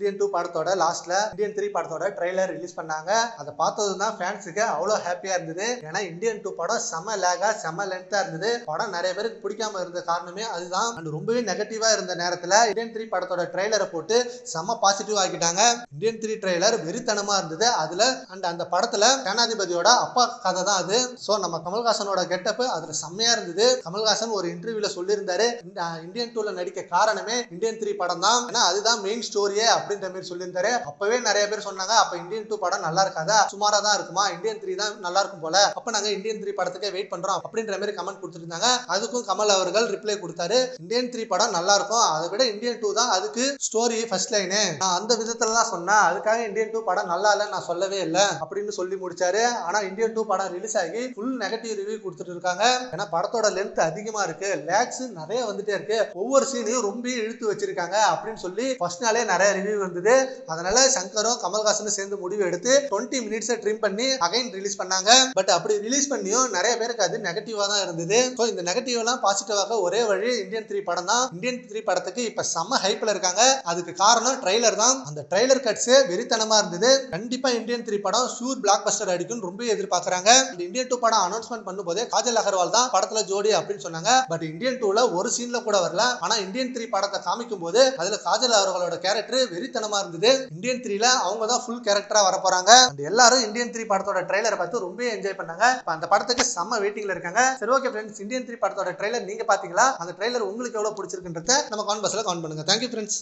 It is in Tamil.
இந்தியன் 2 படத்தோட லாஸ்ட்ல இந்தியன் 3 படத்தோட ட்ரெய்லர் ரிலீஸ் பண்ணாங்க. அதை பார்த்ததுதான் ஃபேன்ஸுக்கு அவ்வளோ ஹாப்பியா இருந்தது. ஏன்னா இந்தியன் 2 படம் செம லேகா செம லென்த்தா இருந்தது. படம் நிறைய பேருக்கு பிடிக்காம இருந்த காரணமே அதுதான். அண்ட் ரொம்பவே நெகட்டிவா இருந்த நேரத்துல இந்தியன் 3 படத்தோட ட்ரெய்லரை போட்டு செம பாசிட்டிவ் ஆக்கிட்டாங்க. இந்தியன் 3 ட்ரெய்லர் வெறித்தனமா இருந்தது. அதுல அந்த படத்துல சேனாதிபதியோட அப்பா கதை தான் அது. சோ நம்ம கமல்ஹாசனோட கெட்டப் அதுல செம்மையா இருந்தது. கமல்ஹாசன் ஒரு இன்டர்வியூல சொல்லியிருந்தாரு, இந்தியன் 2ல நடிக்க காரணமே இந்தியன் 3 படம் தான், ஏன்னா அதுதான் மெயின் ஸ்டோரியே அப்படின்ற மாதிரி சொல்லியிருந்தாரு. அப்பவே நிறைய பேர் சொன்னாங்க, அப்ப இந்தியன் 2 படம் நல்லா இருக்காதா, சுமாரா தான் இருக்குமா, இந்தியன் 3 தான் நல்லா இருக்கும் போல, அப்ப நாங்க இந்தியன் 3 படத்துக்கே வெயிட் பண்றோம் அப்படின்ற மாதிரி கமெண்ட் கொடுத்துருந்தாங்க. அதுக்கும் கமல் அவர்கள் ரிப்ளை கொடுத்தாரு, இந்தியன் 3 படம் நல்லா இருக்கும், அதை விட இந்தியன் 2 தான் அதுக்கு ஸ்டோரி ஃபர்ஸ்ட் லைனு, நான் அந்த விதத்துல தான் சொன்னேன், அதுக்காக இந்தியன் 2 படம் நல்லா இல்ல நான் சொல்லவே இல்லை அப்படின்னு சொல்லி முடிச்சாரு. ஆனா இந்தியன் 2 படம் ரிலீஸ் ஆகி ஃபுல் நெகட்டிவ் ரிவ்யூ கொடுத்துட்டு இருக்காங்க. ஏன்னா படத்தோட லென்த் அதிகமா இருக்கு, லேக்ஸ் நிறைய வந்துட்டே இருக்கு, ஒவ்வொரு சீனையும் ரொம்ப இழுத்து வச்சிருக்காங்க அப்படின்னு சொல்லி ஃபர்ஸ்ட் நாளே நிறைய ரிவ்யூ வந்தது. அதனால சங்கரும் கமல்ஹாசனும் சேர்ந்து முடிவு எடுத்து 20 மினிட்ஸ் ட்ரிம் பண்ணி அகைன் ரிலீஸ் பண்ணாங்க. பட் அப்படி ரிலீஸ் பண்ணியும் நிறைய பேருக்கு அது நெகட்டிவா தான் இருந்தது. ஸோ இந்த நெகட்டிவ் எல்லாம் பாசிட்டிவாக ஒரே வழி இந்தியன் 3 படம் தான். இந்தியன் 3 படத்துக்கு இப்ப செம்ம ஹைப்ல இருக்காங்க. அதுக்கு காரணம் ட்ரெய்லர் தான். அந்த ட்ரெய்லர் கட்ஸ் வெறித்தனமா இருந்தது. கண்டிப்பா இந்தியன் 3 படம் ஷூர் பிளாக் பஸ்டர் அடிக்கும் ரொம்ப எதிர்பார்க்கறாங்க. இந்த இந்தியன் 2 படம் அனௌன்ஸ்மெண்ட் பண்ணும்போதே காஜல் அகர்வால் தான் படத்துல ஜோடி அப்படின்னு சொன்னாங்க. பட் இந்தியன் 2ல ஒரு சீன்ல கூட வரல. ஆனா இந்தியன் 3 படத்தை காமிக்கும் போது அதுல காஜல் அவர்களோட கேரக்டர் வெறித்தனமா இருந்தது. இந்தியன் 3ல அவங்க தான் ஃபுல் கேரக்டரா வர போறாங்க. எல்லாரும் இந்தியன் 3 படத்தோட ட்ரெய்லரை பார்த்து ரொம்ப என்ஜாய் பண்ணாங்க. அந்த படத்துக்கு செம்ம வெயிட்டிங்ல இருக்காங்க. சரி ஓகே ஃப்ரெண்ட்ஸ், இந்தியன் 3 படத்தோட ட்ரெய்லர் நீங்க பாத்தீங்களா? அந்த ட்ரெய்லர் உங்களுக்கு எவ்வளவு பிடிச்சிருக்குன்றத நம்ம கமெண்ட் பாக்ஸ்ல கமெண்ட் பண்ணுங்க. Thank you friends.